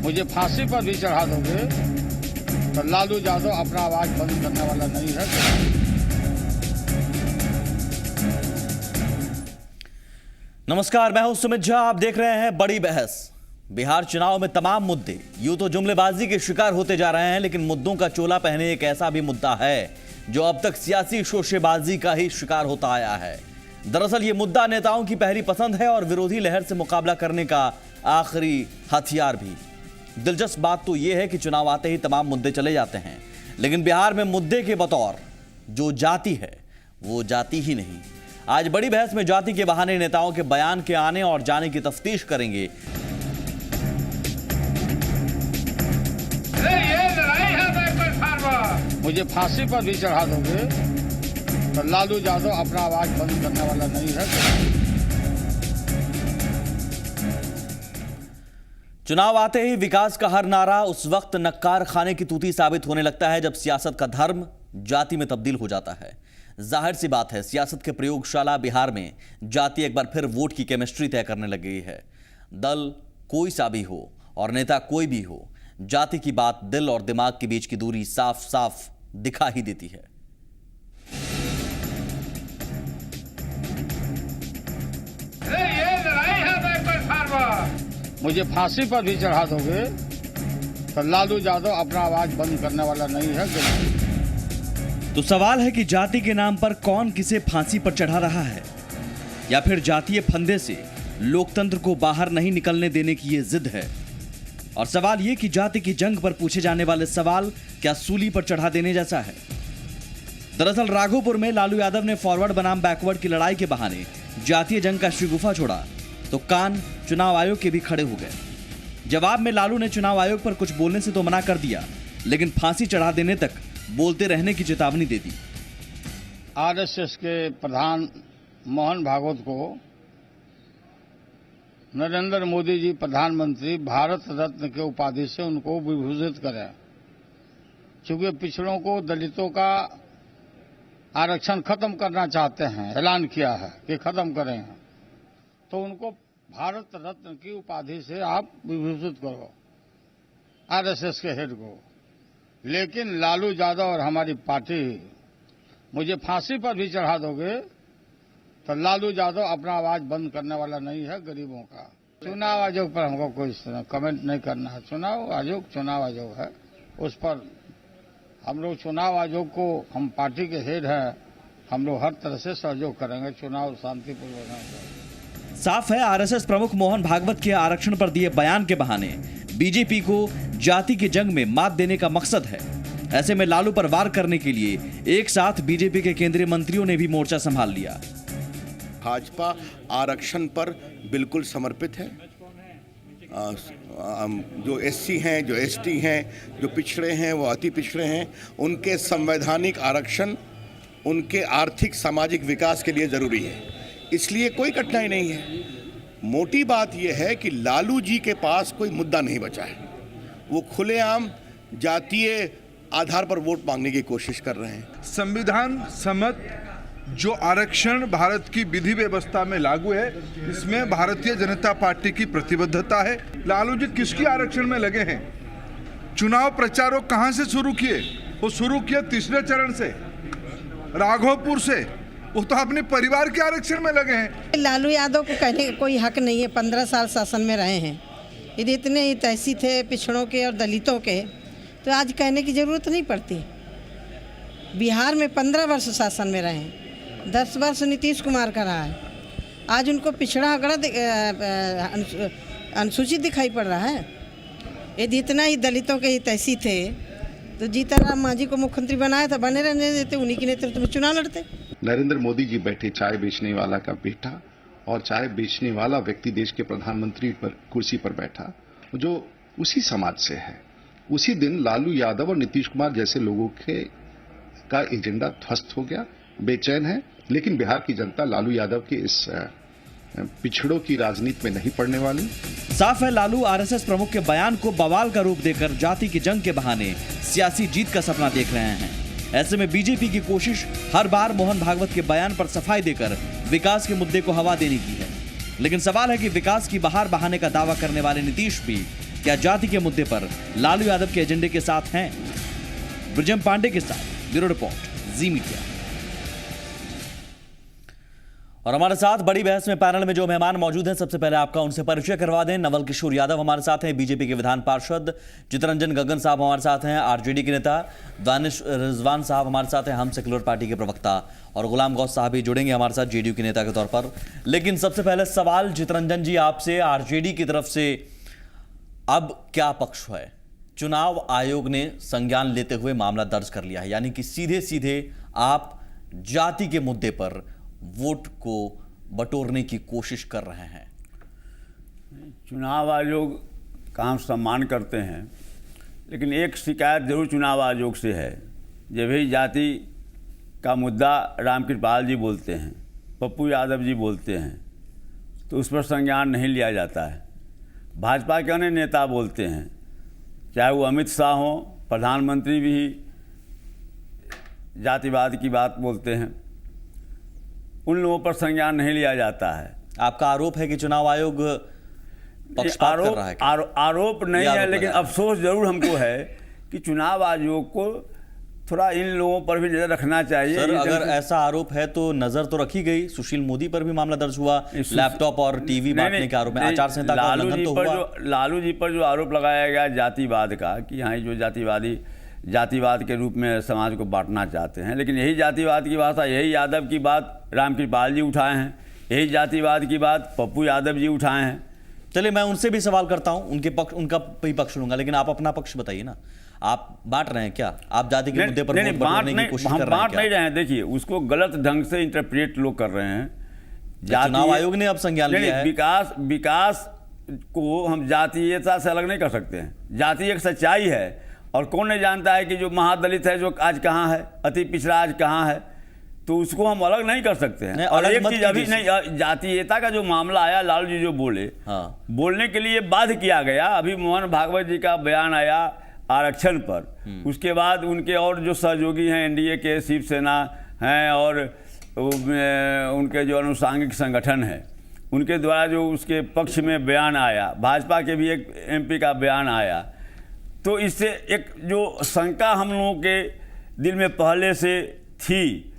मुझे फांसी पर भी चढ़ा दोगे तो लालू यादव अपना आवाज बंद करने वाला नहीं है। नमस्कार, मैं हूं सुमित झा। आप देख रहे हैं बड़ी बहस। बिहार चुनाव में तमाम मुद्दे यूं तो जुमलेबाजी के शिकार होते जा रहे हैं, लेकिन मुद्दों का चोला पहने एक ऐसा भी मुद्दा है जो अब तक सियासी शोशेबाजी का ही शिकार होता आया है। दरअसल ये मुद्दा नेताओं की पहली पसंद है और विरोधी लहर से मुकाबला करने का आखिरी हथियार भी। दिलचस्प बात तो यह है कि चुनाव आते ही तमाम मुद्दे चले जाते हैं, लेकिन बिहार में मुद्दे के बतौर जो जाति है वो जाति ही नहीं। आज बड़ी बहस में जाति के बहाने नेताओं के बयान के आने और जाने की तफ्तीश करेंगे। ये लड़ाई है, मुझे फांसी पर भी चढ़ा दोगे तो लालू यादव अपना आवाज बंद करने वाला नहीं है। चुनाव आते ही विकास का हर नारा उस वक्त नक्कार खाने की तूती साबित होने लगता है जब सियासत का धर्म जाति में तब्दील हो जाता है। जाहिर सी बात है, सियासत के प्रयोगशाला बिहार में जाति एक बार फिर वोट की केमिस्ट्री तय करने लग गई है। दल कोई सा भी हो और नेता कोई भी हो, जाति की बात दिल और दिमाग के बीच की दूरी साफ साफ दिखा ही देती है। ये लड़ाई है, मुझे फांसी पर भी चढ़ा दोगे तो लालू यादव अपना आवाज बंद करने वाला नहीं है। तो सवाल है कि जाति के नाम पर कौन किसे फांसी पर चढ़ा रहा है, या फिर जातीय फंदे से लोकतंत्र को बाहर नहीं निकलने देने की ये जिद है। और सवाल ये कि जाति की जंग पर पूछे जाने वाले सवाल क्या सूली पर चढ़ा देने जैसा है। दरअसल राघोपुर में लालू यादव ने फॉरवर्ड बनाम बैकवर्ड की लड़ाई के बहाने जातीय जंग का शिगुफा छोड़ा तो कान चुनाव आयोग के भी खड़े हो गए। जवाब में लालू ने चुनाव आयोग पर कुछ बोलने से तो मना कर दिया, लेकिन फांसी चढ़ा देने तक बोलते रहने की चेतावनी दे दी। आरएसएस के प्रधान मोहन भागवत को नरेंद्र मोदी जी प्रधानमंत्री भारत रत्न के उपाधि से उनको विभूषित करें। चूंकि पिछड़ों को, दलितों का आरक्षण खत्म करना चाहते हैं, ऐलान किया है कि खत्म करें, तो उनको भारत रत्न की उपाधि से आप विभूषित करो आरएसएस के हेड को। लेकिन लालू यादव और हमारी पार्टी मुझे फांसी पर भी चढ़ा दोगे तो लालू यादव अपना आवाज बंद करने वाला नहीं है गरीबों का। चुनाव आयोग पर हमको कोई कमेंट नहीं करना है। चुनाव आयोग है, उस पर हम लोग चुनाव आयोग को, हम पार्टी के हेड हैं, हम लोग हर तरह से सहयोग करेंगे, चुनाव शांतिपूर्वक होना चाहिए। साफ है, आरएसएस प्रमुख मोहन भागवत के आरक्षण पर दिए बयान के बहाने बीजेपी को जाति की जंग में मात देने का मकसद है। ऐसे में लालू पर वार करने के लिए एक साथ बीजेपी के केंद्रीय मंत्रियों ने भी मोर्चा संभाल लिया। भाजपा आरक्षण पर बिल्कुल समर्पित है। जो एससी हैं, जो एसटी हैं, जो पिछड़े हैं, वो अति पिछड़े हैं, उनके संवैधानिक आरक्षण उनके आर्थिक सामाजिक विकास के लिए जरूरी है। इसलिए कोई कठिनाई नहीं है। मोटी बात यह है कि लालू जी के पास कोई मुद्दा नहीं बचा है। वो खुलेआम जातीय आधार पर वोट मांगने की कोशिश कर रहे हैं। संविधान सम्मत जो आरक्षण भारत की विधि व्यवस्था में लागू है, इसमें भारतीय जनता पार्टी की प्रतिबद्धता है। लालू जी किसकी आरक्षण में लगे हैं? चुनाव प्रचारों कहां से शुरू किए? वो शुरू किए तीसरे चरण से, राघोपुर से। वो तो अपने परिवार के आरक्षण में लगे हैं। लालू यादव को कहने का कोई हक नहीं है। 15 साल शासन में रहे हैं। यदि इतने ही तहसी थे पिछड़ों के और दलितों के, तो आज कहने की जरूरत नहीं पड़ती। बिहार में 15 वर्ष शासन में रहे हैं, 10 वर्ष नीतीश कुमार का रहा है। आज उनको पिछड़ा अगड़ा अनुसूचित दिखाई पड़ रहा है। यदि इतना ही दलितों के ही तहसी थे तो जीतनराम मांझी को मुख्यमंत्री बनाया था, बने रहने देते, उन्हीं के नेतृत्व में चुनाव लड़ते। नरेंद्र मोदी जी बैठे चाय बेचने वाला का बेटा, और चाय बेचने वाला व्यक्ति देश के प्रधानमंत्री पर कुर्सी पर बैठा, जो उसी समाज से है। उसी दिन लालू यादव और नीतीश कुमार जैसे लोगों का एजेंडा ध्वस्त हो गया। बेचैन है, लेकिन बिहार की जनता लालू यादव के इस पिछड़ों की राजनीति में नहीं पड़ने वाली। साफ है, लालू आरएसएस प्रमुख के बयान को बवाल का रूप देकर जाति की जंग के बहाने सियासी जीत का सपना देख रहे हैं। ऐसे में बीजेपी की कोशिश हर बार मोहन भागवत के बयान पर सफाई देकर विकास के मुद्दे को हवा देने की है। लेकिन सवाल है कि विकास की बहार बहाने का दावा करने वाले नीतीश भी क्या जाति के मुद्दे पर लालू यादव के एजेंडे के साथ हैं? ब्रजम पांडे के साथ ब्यूरो रिपोर्ट, जी मीडिया। और हमारे साथ बड़ी बहस में पैनल में जो मेहमान मौजूद हैं, सबसे पहले आपका उनसे परिचय करवा दें। नवल किशोर यादव हमारे साथ हैं, बीजेपी के विधान पार्षद। चितरंजन गगन साहब हमारे साथ हैं, आरजेडी के नेता। दानिश रिजवान साहब हमारे साथ हैं, हम सेक्युलर पार्टी के प्रवक्ता। और गुलाम गौस साहब भी जुड़ेंगे हमारे साथ जेडीयू के नेता के तौर पर। लेकिन सबसे पहले सवाल चितरंजन जी आपसे, आरजेडी की तरफ से अब क्या पक्ष है? चुनाव आयोग ने संज्ञान लेते हुए मामला दर्ज कर लिया है, यानी कि सीधे सीधे आप जाति के मुद्दे पर वोट को बटोरने की कोशिश कर रहे हैं। चुनाव आयोग का हम सम्मान करते हैं, लेकिन एक शिकायत जरूर चुनाव आयोग से है। जब भी जाति का मुद्दा रामकृपाल जी बोलते हैं, पप्पू यादव जी बोलते हैं, तो उस पर संज्ञान नहीं लिया जाता है। भाजपा के अन्य नेता बोलते हैं, चाहे वो अमित शाह हों, प्रधानमंत्री भी जातिवाद की बात बोलते हैं, उन लोगों पर संज्ञान नहीं लिया जाता है। आपका आरोप है कि चुनाव आयोग पक्षपात कर रहा है? आरोप नहीं है, लेकिन अफसोस जरूर हमको है कि चुनाव आयोग को थोड़ा इन लोगों पर भी नजर रखना चाहिए। सर, अगर ऐसा आरोप है तो नजर तो रखी गई। सुशील मोदी पर भी मामला दर्ज हुआ, लैपटॉप और टीवी बांटने के आरोप में। आचार संहिता का उल्लंघन तो हुआ। लालू जी पर जो आरोप लगाया गया जातिवाद का, कि यहाँ जो जातिवाद के रूप में समाज को बांटना चाहते हैं, लेकिन यही जातिवाद की भाषा, यही यादव की बात रामकृपाल जी उठाए हैं, यही जातिवाद की बात पप्पू यादव जी उठाए हैं। चलिए, मैं उनसे भी सवाल करता हूं, उनका भी पक्ष लूंगा, लेकिन आप अपना पक्ष बताइए ना। आप बांट रहे हैं क्या? आप जाति के मुद्दे पर वोट बटोरने की कोशिश कर रहे हैं? बांट नहीं रहे हैं। देखिए, उसको गलत ढंग से इंटरप्रेट लोग कर रहे हैं। चुनाव आयोग ने अब संज्ञान लिया है। विकास को हम जातीयता से अलग नहीं कर सकते हैं। जाति एक सच्चाई है, और कौन नहीं जानता है कि जो महादलित है, जो आज कहाँ है, अति पिछड़ा आज कहाँ है, तो उसको हम अलग नहीं कर सकते हैं। और एक चीज अभी नहीं, जातीयता का जो मामला आया, लालू जी जो बोले, बोलने के लिए बाध्य किया गया। अभी मोहन भागवत जी का बयान आया आरक्षण पर, उसके बाद उनके और जो सहयोगी हैं एनडीए के, शिवसेना हैं, और उनके जो अनुषांगिक संगठन हैं, उनके द्वारा जो उसके पक्ष में बयान आया, भाजपा के भी एक एमपी का बयान आया, तो इससे एक जो शंका हम लोगों के दिल में पहले से थी,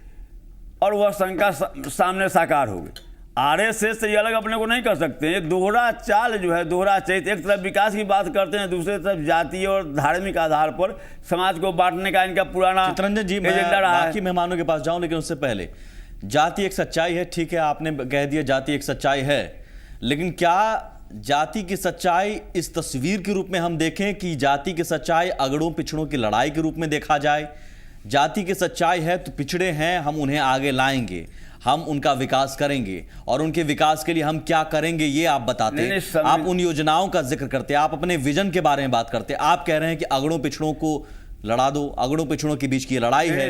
और वह शंका सामने साकार हो गई। आरएसएस से ये अलग अपने को नहीं कर सकते। ये दोहरा चाल जो है, दोहरा चरित्र, एक तरफ विकास की बात करते हैं, दूसरी तरफ जातीय और धार्मिक आधार पर समाज को बांटने का इनका पुराना चितरंजन जी, मैं बाकी मेहमानों के पास जाऊं, लेकिन उससे पहले, जाति एक सच्चाई है, ठीक है, आपने कह दिया जाति एक सच्चाई है, लेकिन क्या जाति की सच्चाई इस तस्वीर के रूप में हम देखें कि जाति की सच्चाई अगड़ों पिछड़ों की लड़ाई के रूप में देखा जाए? जाति की सच्चाई है तो पिछड़े हैं, हम उन्हें आगे लाएंगे, हम उनका विकास करेंगे, और उनके विकास के लिए हम क्या करेंगे ये आप बताते हैं। आप उन योजनाओं का जिक्र करते हैं, आप अपने विजन के बारे में बात करते हैं। आप कह रहे हैं कि अगड़ों पिछड़ों को लड़ा दो, अगड़ों पिछड़ों के बीच की लड़ाई है।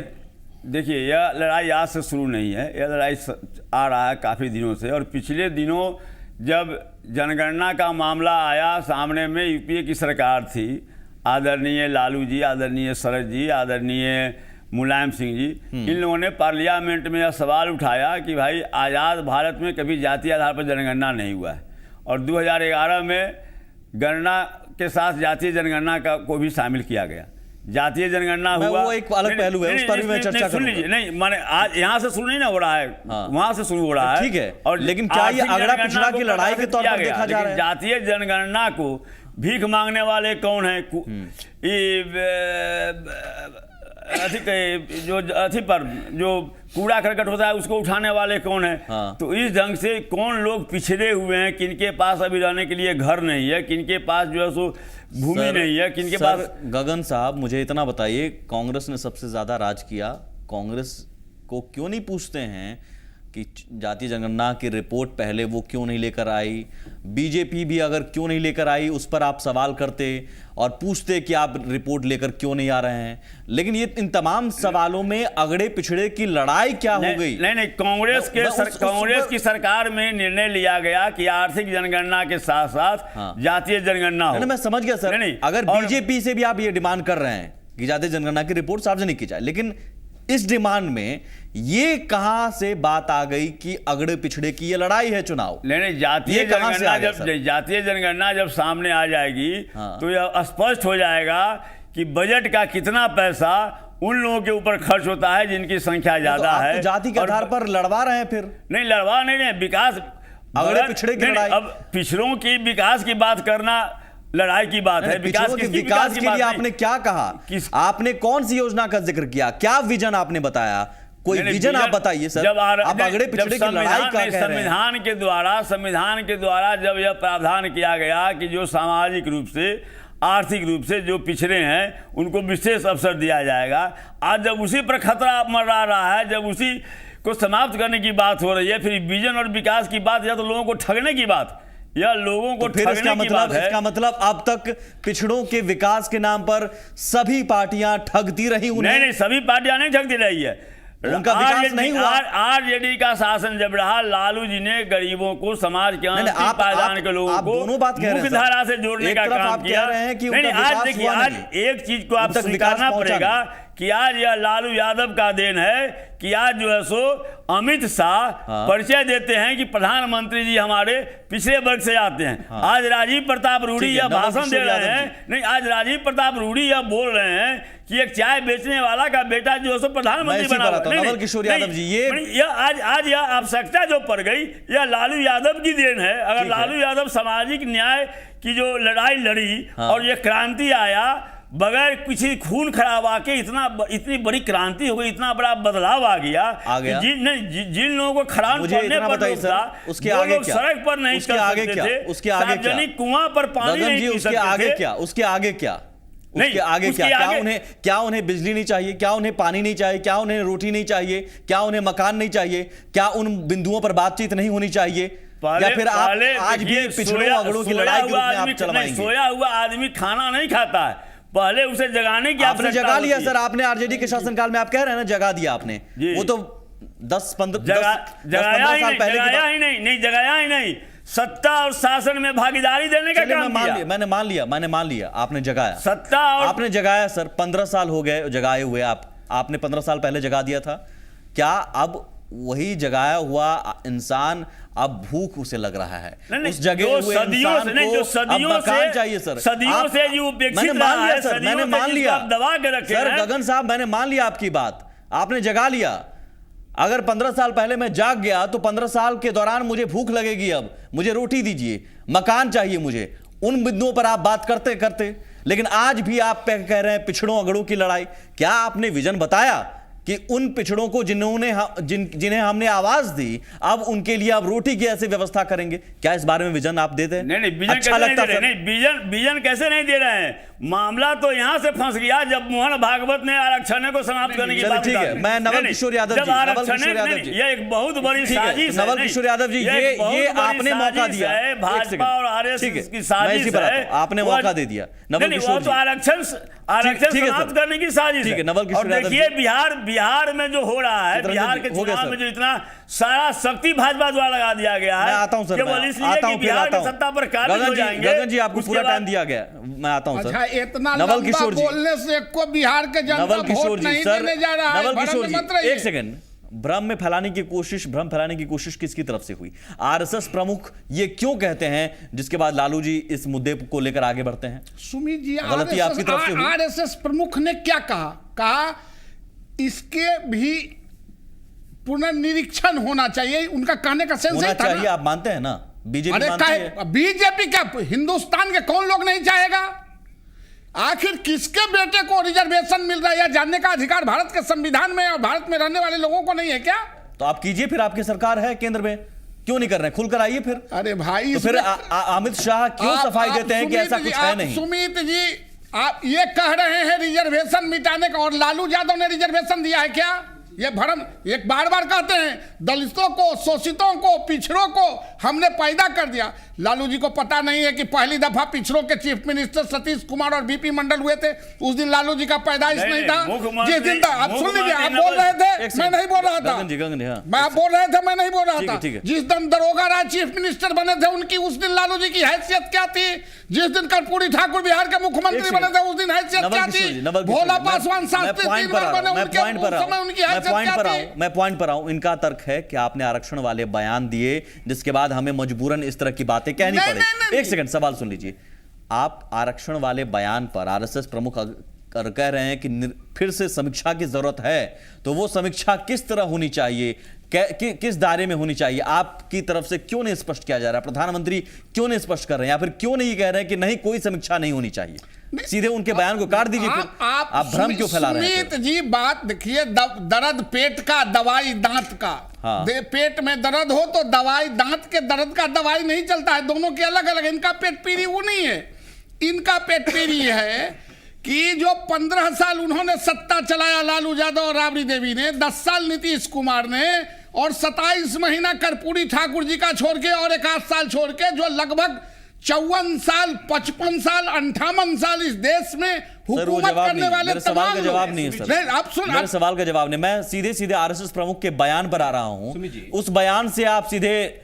देखिए, यह लड़ाई आज से शुरू नहीं है, यह लड़ाई आ रहा है काफ़ी दिनों से। और पिछले दिनों जब जनगणना का मामला आया सामने में, यूपीए की सरकार थी, आदरणीय लालू जी, आदरणीय शरद जी, आदरणीय मुलायम सिंह जी, इन लोगों ने पार्लियामेंट में यह सवाल उठाया कि भाई आज़ाद भारत में कभी जातीय आधार पर जनगणना नहीं हुआ है, और 2011 में गणना के साथ जातीय जनगणना को भी शामिल किया गया। जातीय जनगणना हुआ, वो एक अलग पहलू है, उस पर भी मैं चर्चा करूंगा। नहीं, माने आज यहाँ से शुरू नहीं ना हो रहा है, वहां से शुरू हो रहा है, ठीक है। और लेकिन क्या ये अगड़ा पिछड़ा की लड़ाई के तौर पर देखा जा रहा है? जातीय जनगणना को भीख मांगने वाले कौन है? अथी पर जो कूड़ा करकट होता है उसको उठाने वाले कौन है? तो इस ढंग से कौन लोग पिछड़े हुए हैं, किनके पास अभी रहने के लिए घर नहीं है, किनके पास जो है सो भूमि नहीं है, किनके पास। गगन साहब, मुझे इतना बताइए, कांग्रेस ने सबसे ज्यादा राज किया, कांग्रेस को क्यों नहीं पूछते हैं कि जातीय जनगणना की रिपोर्ट पहले वो क्यों नहीं लेकर आई? बीजेपी भी अगर क्यों नहीं लेकर आई, उस पर आप सवाल करते और पूछते कि आप रिपोर्ट लेकर क्यों नहीं आ रहे हैं। लेकिन ये इन तमाम सवालों में अगड़े पिछड़े की लड़ाई क्या हो गई? नहीं, कांग्रेस की सरकार में निर्णय लिया गया कि आर्थिक जनगणना के साथ साथ जातीय जनगणना हो। मैं समझ गया सर, अगर बीजेपी से भी आप ये डिमांड कर रहे हैं कि जातीय जनगणना की रिपोर्ट सार्वजनिक की जाए, लेकिन इस डिमांड में ये कहां से बात आ गई कि अगड़े पिछड़े की ये लड़ाई है चुनाव? नहीं, जातीय जनगणना जब सामने आ जाएगी तो यह स्पष्ट हो जाएगा कि बजट का कितना पैसा उन लोगों के ऊपर खर्च होता है जिनकी संख्या ज्यादा है। तो जाति के आधार पर लड़वा रहे हैं फिर? नहीं, लड़वा नहीं, विकास अगड़े पिछड़े की लड़ाई। अब पिछड़ों की विकास की बात करना लड़ाई की बात है। विकास के लिए आपने क्या कहा? आपने कौन सी योजना का जिक्र किया? क्या विजन आपने बताया? कोई विजन आप बताइए सर। जब आप अगड़े पिछड़े की लड़ाई का कह रहे हैं। संविधान के द्वारा जब यह प्रावधान किया गया कि जो सामाजिक रूप से आर्थिक रूप से जो पिछड़े हैं उनको विशेष अवसर दिया जाएगा, आज जब उसी पर खतरा मंडरा रहा है, जब उसी को समाप्त करने की बात हो रही है, फिर विजन और विकास की बात या तो लोगों को ठगने की बात या लोगों को फिर इसका मतलब अब तक पिछड़ों के विकास के नाम पर सभी पार्टियां ठगती रही उन्हें? नहीं, सभी पार्टियां नहीं ठगती रही है, उनका विकास नहीं हुआ। आरजेडी का शासन जब रहा, लालू जी ने गरीबों को, समाज के पायदान के लोगों को मुख्य धारा से जोड़ने का काम किया। आज देखिए, आज एक चीज को आप स्वीकारना पड़ेगा कि आज यह लालू यादव का देन है कि आज जो है सो अमित शाह परिचय देते हैं कि प्रधानमंत्री जी हमारे पिछड़े वर्ग से आते हैं। आज राजीव प्रताप रूढ़ी यह भाषण दे रहे हैं, नहीं, आज राजीव प्रताप रूढ़ी यह बोल रहे हैं कि एक चाय बेचने वाला का बेटा जो है सो प्रधानमंत्री बना हुआ। नवल किशोर यादव जी, ये आज यह आवश्यकता जो पड़ गई यह लालू यादव की देन है। अगर लालू यादव सामाजिक न्याय की जो लड़ाई लड़ी और ये क्रांति आया, बगैर किसी खून खराबा के इतनी बड़ी क्रांति हो गई, इतना बड़ा बदलाव आ गया। जिन लोगों को खराब पड़ने पर रोकता, उसके आगे क्या? सड़क पर नहीं चल सकते थे, उसके आगे क्या? कुआं पर पानी नहीं पी सकते थे। उसके आगे क्या? क्या उन्हें बिजली नहीं चाहिए? क्या उन्हें पानी नहीं चाहिए? क्या उन्हें रोटी नहीं चाहिए? क्या उन्हें मकान नहीं चाहिए? क्या उन बिंदुओं पर बातचीत नहीं होनी चाहिए? या फिर आप आज भी पिछड़ों अगड़ों की लड़ाई के रूप में आप चलवाएंगे? सोया हुआ आदमी खाना नहीं खाता है, पहले उसे जगाने की आपने जगा लिया सर। आपने आरजेडी के शासनकाल में आप कह रहे हैं ना जगा दिया आपने, वो तो 10-15 साल पहले जगाया ही नहीं, सत्ता और शासन में भागीदारी देने का काम किया। मैंने मान लिया आपने जगाया, सत्ता आपने जगाया सर। 15 साल हो गए जगाए हुए, आपने 15 साल पहले जगा दिया था। क्या अब वही जगाया हुआ इंसान अब भूख उसे लग रहा है? उस जगह हुए इंसान को अब मकान चाहिए सर। सदियों से जो उपेक्षित रहा है, मैंने मान लिया दबा के रखे सर। गगन साहब, मैंने मान लिया आपकी बात, आपने जगा लिया। अगर 15 साल पहले मैं जाग गया तो 15 साल के दौरान मुझे भूख लगेगी, अब मुझे रोटी दीजिए, मकान चाहिए मुझे। उन बिंदुओं पर आप बात करते करते, लेकिन आज भी आप कह रहे हैं पिछड़ों अगड़ों की लड़ाई। क्या आपने विजन बताया कि उन पिछड़ों को जिन्हें हमने आवाज दी, अब उनके लिए आप रोटी की ऐसी व्यवस्था करेंगे? क्या इस बारे में विजन आप देते हैं? नहीं, विजन लगता है। विजन कैसे नहीं दे रहे हैं? मामला तो यहां से फंस गया जब मोहन भागवत ने आरक्षण को समाप्त करने की बात की। ठीक है, मैं नवल किशोर यादव जी, ये एक बहुत बड़ी साजिश है। नवल किशोर यादव जी, ये आपने मौका दिया, भाजपा और आरएसएस की साजिश है, आपने मौका दे दिया। नवल किशोर जी, आरक्षण समाप्त करने की साजिश है। नवल किशोर यादव जी, देखिए बिहार में जो हो रहा है, बिहार के चुनाव में जो इतना सारा शक्ति भाजपा द्वारा लगा दिया गया है, मैं आता हूं सर, केवल इसलिए कि बिहार की सत्ता पर काबिज हो जाएंगे। गगन जी, आपको पूरा टाइम दिया गया, मैं आता हूं सर। इतना नवल किशोर जी, बोलने से को बिहार के जनता वोट नहीं देने जा रहा है। नवल किशोर जी, एक सेकंड। भ्रम फैलाने की कोशिश किसकी तरफ से हुई? आरएसएस प्रमुख ये क्यों कहते हैं, जिसके बाद लालू जी इस मुद्दे को लेकर आगे बढ़ते हैं? सुमित जी, गलती आपकी तरफ से हुई। आरएसएस प्रमुख ने क्या कहा इसके भी पुनर्निरीक्षण होना चाहिए। उनका कहने का सेंस चाहिए, आप मानते हैं ना? बीजेपी क्या हिंदुस्तान के कौन लोग नहीं चाहेगा? आखिर किसके बेटे को रिजर्वेशन मिल रहा है या जानने का अधिकार भारत के संविधान में और भारत में रहने वाले लोगों को नहीं है क्या? तो आप कीजिए, फिर आपकी सरकार है केंद्र में, क्यों नहीं कर रहे? खुलकर आइए फिर। अरे भाई, तो फिर अमित शाह क्यों सफाई देते हैं कि ऐसा कुछ है नहीं? सुमित जी, आप ये कह रहे हैं रिजर्वेशन मिटाने का, और लालू यादव ने रिजर्वेशन दिया है क्या? ये भ्रम एक बार बार कहते हैं दलितों को, शोषितों को, पिछड़ों को हमने पैदा कर दिया। लालू जी को पता नहीं है कि पहली दफा पिछड़ों के चीफ मिनिस्टर सतीश कुमार और बीपी मंडल हुए थे, उस दिन लालू जी का पैदाइश नहीं था। जिस दिन आप सुन लीजिए, आप बोल रहे थे, मैं नहीं बोल रहा था, मैं आप बोल रहे थे, मैं नहीं बोल रहा था। जिस दिन दरोगा राज चीफ मिनिस्टर बने थे उनकी, उस दिन लालू जी की हैसियत क्या थी? जिस दिन कर्पूरी ठाकुर बिहार के मुख्यमंत्री बने थे उस दिन हैसियत क्या थी? भोला पासवान शास्त्री 3 बार बने, उनके समय उनकी हैसियत क्या थी? मैं पॉइंट पर आऊं। इनका तर्क है कि आपने आरक्षण वाले बयान दिए जिसके बाद हमें मजबूरन इस तरह की बातें कहनी पड़ी। एक सेकंड, सवाल सुन लीजिए। आप आरक्षण वाले बयान पर आरएसएस प्रमुख कह रहे हैं कि फिर से समीक्षा की जरूरत है, तो वो समीक्षा किस तरह होनी चाहिए, किस दायरे में होनी चाहिए? आपकी तरफ से क्यों नहीं स्पष्ट किया जा रहा है? प्रधानमंत्री क्यों नहीं स्पष्ट कर रहे हैं, या फिर क्यों नहीं कह रहे हैं कि नहीं कोई समीक्षा नहीं होनी चाहिए? सीधे उनके बयान को काट दीजिए। आप भ्रम क्यों फैला रहे हैं? सुमित जी बात देखिए, दर्द पेट का, दवाई दांत का। हाँ। पेट में दर्द हो तो दवाई, दांत के दर्द का दवाई नहीं चलता है, दोनों के अलग अलग। इनका पेट पीड़ी वो नहीं है, इनका पेट पीड़ी है कि जो 15 साल उन्होंने सत्ता चलाया लालू यादव और राबड़ी देवी ने, 10 साल नीतीश कुमार ने, और 27 महीना कर्पूरी ठाकुर जी का छोड़ के और 1 आध साल छोड़ के, जो लगभग 54 साल, 55 साल, 58 साल इस देश में हुकूमत करने वाले सवाल का जवाब नहीं है सर। आप सुन, मेरे सवाल का जवाब नहीं, मैं सीधे सीधे आरएसएस प्रमुख के बयान पर आ रहा हूं। उस बयान से आप सीधे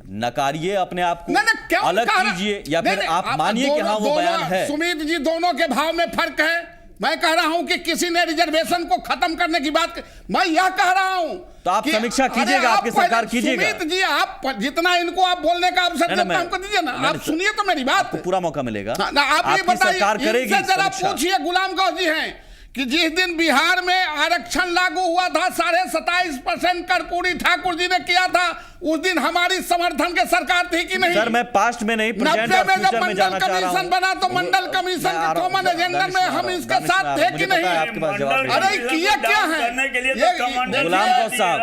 नकारिए, अपने आप को अलग कीजिए, या फिर आप मानिए कि हाँ वो बयान है। सुमित जी, दोनों के भाव में फर्क है। मैं कह रहा हूं कि किसी ने रिजर्वेशन को खत्म करने की बात, मैं यह कह रहा हूं तो आप समीक्षा कीजिएगा, आपकी सरकार कीजिएगा। सुमित जी, आप जितना इनको आप बोलने का अवसर देते हैं हमको दीजिए ना, आप सुनिए तो मेरी बात, पूरा मौका मिलेगा। आप ये बताइए, इनसे जरा पूछिए, गुलाम गौर जी हैं कि जिस दिन बिहार में आरक्षण लागू हुआ था, 27.5% कर्पूरी ठाकुर जी ने किया था, उस दिन हमारी समर्थन के सरकार थी कि नहीं? सर, मैं पास्ट में नहीं, प्रेजेंट और फ्यूचर में जाना चाह रहा हूं। कमीशन बना तो मंडल कमीशन के कॉमन एजेंडा में हम इसके साथ थे कि नहीं? अरे किए क्या है? गुलाम गौस साहब,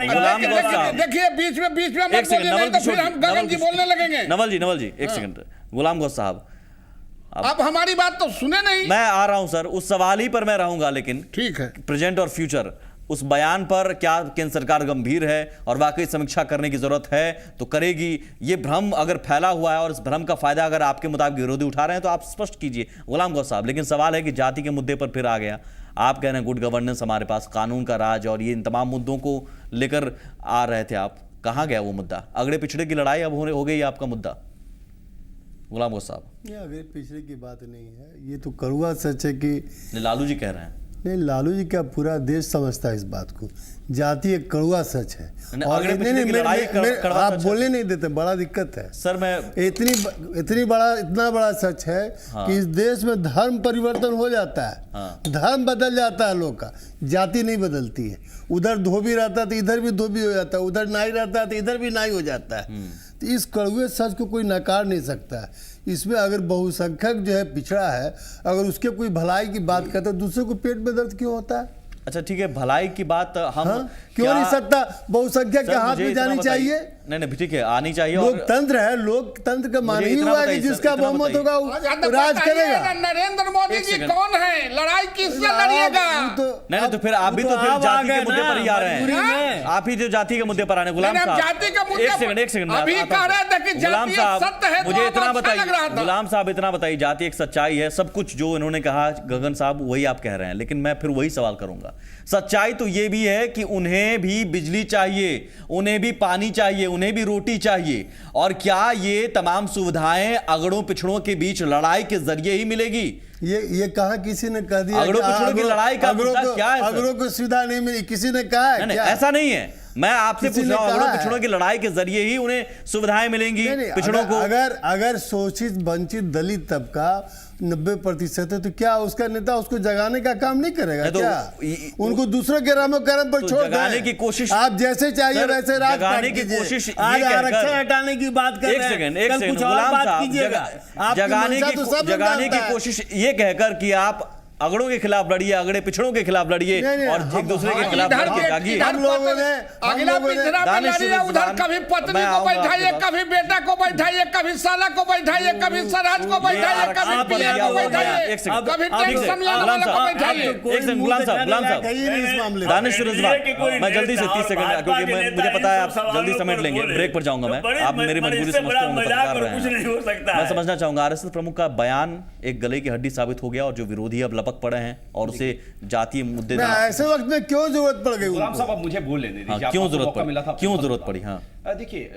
गुलाम गौस साहब, देखिए बीच में मत बोलिए, नहीं तो फिर हम गगन जी बोलने लगेंगे। नवल जी एक सेकंड। गुलाम गौस साहब, आप हमारी बात तो सुने नहीं। मैं आ रहा हूं सर, उस सवाल ही पर मैं रहूंगा, लेकिन ठीक है, प्रेजेंट और फ्यूचर, उस बयान पर क्या केंद्र सरकार गंभीर है और वाकई समीक्षा करने की जरूरत है तो करेगी? ये भ्रम अगर फैला हुआ है और इस भ्रम का फायदा अगर आपके मुताबिक विरोधी उठा रहे हैं तो आप स्पष्ट कीजिए गुलाम गौस साहब। लेकिन सवाल है कि जाति के मुद्दे पर फिर आ गया। आप कह रहे हैं गुड गवर्नेंस हमारे पास, कानून का राज, और ये इन तमाम मुद्दों को लेकर आ रहे थे आप। कहाँ गया वो मुद्दा? अगड़े पिछड़े की लड़ाई अब हो गई आपका मुद्दा। गुलाम गौस साहब, ये अगर पिछले की बात नहीं है, ये तो कड़वा सच है कि लालू जी कह रहे हैं। नहीं, लालू जी क्या पूरा देश समझता है इस बात को। जाति एक कड़वा सच है, और आप बोलने नहीं देते, बड़ा दिक्कत है सर। मैं इतना बड़ा सच है कि इस देश में धर्म परिवर्तन हो जाता है, धर्म बदल जाता है लोग का, जाति नहीं बदलती है। उधर धोबी रहता है तो इधर भी धोबी हो जाता है, उधर नाई रहता है तो इधर भी नाई हो जाता है। तो इस कड़वे सच को कोई नकार नहीं सकता है। इसमें अगर बहुसंख्यक जो है पिछड़ा है, अगर उसके कोई भलाई की बात करता है, दूसरे को पेट में दर्द क्यों होता है? अच्छा ठीक है, भलाई की बात हम क्यों नहीं सकता बहुसंख्यक के हाथ में जानी चाहिए? नहीं ठीक है, आनी चाहिए। लोकतंत्र है, लोकतंत्र का माने ही हुआ है कि जिसका बहुमत होगा वो राज करेगा। नरेंद्र मोदी जी कौन है? लड़ाई किससे लड़िएगा? नहीं तो फिर आप भी तो फिर जाति के मुद्दे पर ही आ रहे हैं। आप ही जो जाति के मुद्दे पर आ रहे हैं। गुलाम साहब, एक सेकंड, गुलाम साहब मुझे इतना बताइए, गुलाम साहब इतना बताइए, जाति एक सच्चाई है, सब कुछ जो इन्होंने कहा गगन साहब वही आप कह रहे हैं, लेकिन मैं फिर वही सवाल करूंगा। सच्चाई तो ये भी है कि उन्हें भी बिजली चाहिए, उन्हें भी पानी चाहिए, उन्हें भी रोटी चाहिए, और क्या ये तमाम सुविधाएं अगड़ों पिछड़ों के बीच लड़ाई के जरिए ही मिलेगी? ये कहा किसी ने कह दिया अगड़ों पिछड़ों की लड़ाई का मुद्दा क्या है? अगड़ों को सुविधा नहीं मिली, किसी ने कहा है? नहीं, ऐसा नहीं है। मैं आपसे पूछ रहा हूं, अगड़ों पिछड़ों की लड़ाई के जरिए ही उन्हें सुविधाएं मिलेंगी पिछड़ों को? अगर शोषित वंचित दलित तबका 90% है तो क्या उसका नेता उसको जगाने का काम नहीं करेगा? तो क्या उनको दूसरों के रामो कर्म पर छोड़ जगाने की कोशिश? आप जैसे चाहिए वैसे राज जगाने की कोशिश, आज आरक्षण हटाने की बात कर रहे हैं, एक सेकंड गुलाम साहब, जगाने की कोशिश ये कहकर कि आप अगड़ों के खिलाफ लड़िए, अगड़े पिछड़ों के खिलाफ लड़िए और एक दूसरे के खिलाफ लड़ के जागिए। अगला पिछड़ा पे लड़िए, उधर कभी पत्नी को बैठाइए, कभी बेटा को बैठाइए, कभी साला को बैठाइए, कभी सरहद को बैठाइए, कभी पीए को बैठाइए, कभी टैक्स समझाने वाला को बैठाइए। एक सेकंड गुलाम साहब, दानिश रिजवान, मैं जल्दी से 30 सेकंड, क्योंकि मुझे पता है आप जल्दी समेट लेंगे, ब्रेक पर जाऊंगा मैं, आप मेरी मजबूरी समझते होंगे, पत्रकार रहे हैं। मैं समझना चाहूंगा आरएसएस प्रमुख का बयान एक गले की हड्डी साबित हो गया और जो विरोधी अब लपक पड़े हैं और उसे जातीय मुद्दे ऐसे वक्त में क्यों जरूरत पड़ गई? गुलाम साहब अब मुझे बोल लेने दीजिए, क्यों जरूरत पड़ी, क्यों जरूरत पड़ी? हाँ देखिए,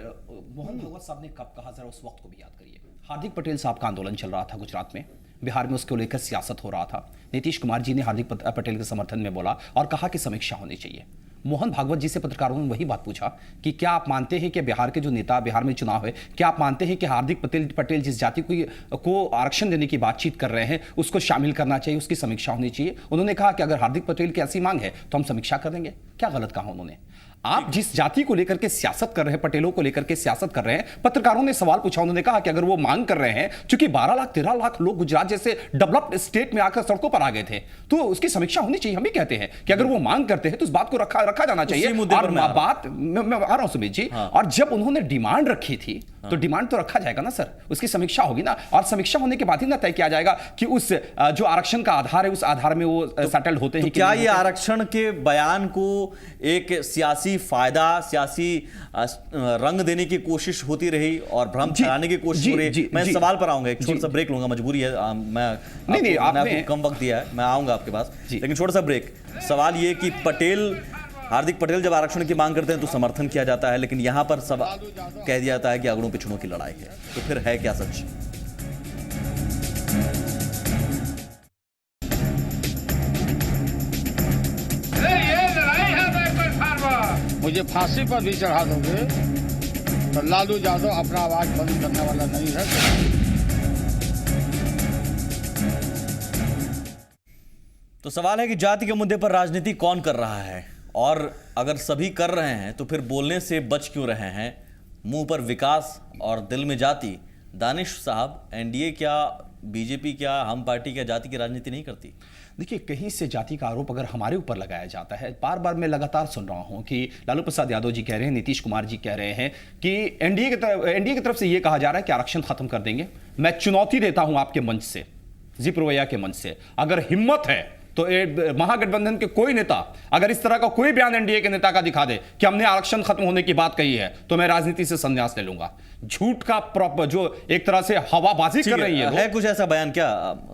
मोहन भागवत साहब ने कब कहा, जरा उस वक्त को भी याद करिए। हार्दिक पटेल साहब का आंदोलन चल रहा था गुजरात में, बिहार में उसको लेकर सियासत हो रहा था। नीतीश कुमार जी ने हार्दिक पटेल के समर्थन में बोला और कहा कि समीक्षा होनी चाहिए। मोहन भागवत जी से पत्रकारों ने वही बात पूछा कि क्या आप मानते हैं कि बिहार के जो नेता, बिहार में चुनाव है, क्या आप मानते हैं कि हार्दिक पटेल जिस जाति को आरक्षण देने की बातचीत कर रहे हैं उसको शामिल करना चाहिए, उसकी समीक्षा होनी चाहिए? उन्होंने कहा कि अगर हार्दिक पटेल की ऐसी मांग है तो हम समीक्षा करेंगे। क्या गलत कहा उन्होंने? आप जिस जाति को लेकर के सियासत कर रहे हैं, पटेलों को लेकर के सियासत कर रहे हैं, पत्रकारों ने सवाल पूछा, उन्होंने कहा कि अगर वो मांग कर रहे हैं, चूंकि 12 लाख 13 लाख लोग गुजरात जैसे डेवलप्ड स्टेट में आकर सड़कों पर आ गए थे, तो उसकी समीक्षा होनी चाहिए। हम भी कहते हैं कि अगर वो मांग करते हैं तो उस बात को रखा जाना चाहिए। और बात मैं आ रहा हूं सुमित जी, और जब उन्होंने डिमांड रखी थी तो डिमांड तो रखा जाएगा ना सर, उसकी समीक्षा होगी ना, और समीक्षा होने के बाद ही ना तय किया जाएगा कि उस जो आरक्षण का आधार है उस आधार में वो सेटल्ड होते हैं। क्या ये आरक्षण के बयान को एक सियासी फायदा, सियासी रंग देने की कोशिश होती रही और भ्रम फैलाने की कोशिश हो रही? मैं सवाल पर आऊंगा, एक छोटा सा ब्रेक लूंगा, मजबूरी है, मैंने आपको कम वक्त दिया है, मैं आऊंगा आपके पास, लेकिन छोटा सा ब्रेक। सवाल ये कि हार्दिक पटेल जब आरक्षण की मांग करते हैं तो समर्थन किया जाता है, लेकिन यहां पर सब कह दिया जाता है कि अगड़ों पिछड़ों की लड़ाई है, तो फिर है क्या सच? मुझे फांसी पर भी चढ़ा दोगे तो लालू यादव अपना आवाज बंद करने वाला नहीं है। तो सवाल है कि जाति के मुद्दे पर राजनीति कौन कर रहा है, और अगर सभी कर रहे हैं तो फिर बोलने से बच क्यों रहे हैं? मुंह पर विकास और दिल में जाति। दानिश साहब, एनडीए क्या, बीजेपी क्या, हम पार्टी क्या जाति की राजनीति नहीं करती? देखिए, कहीं से जाति का आरोप अगर हमारे ऊपर लगाया जाता है, बार बार मैं लगातार सुन रहा हूं कि लालू प्रसाद यादव जी कह रहे हैं, नीतीश कुमार जी कह रहे हैं कि एनडीए की तरफ से यह कहा जा रहा है कि आरक्षण खत्म कर देंगे। मैं चुनौती देता हूं आपके मंच से, जिप्रवैया के मंच से, अगर हिम्मत है तो महागठबंधन के कोई नेता अगर इस तरह का कोई बयान एनडीए के नेता का दिखा दे कि हमने आरक्षण खत्म होने की बात कही है, तो मैं राजनीति से संन्यास ले लूंगा। झूठ का प्रॉपर जो एक तरह से हवाबाजी कर रही है कुछ ऐसा बयान क्या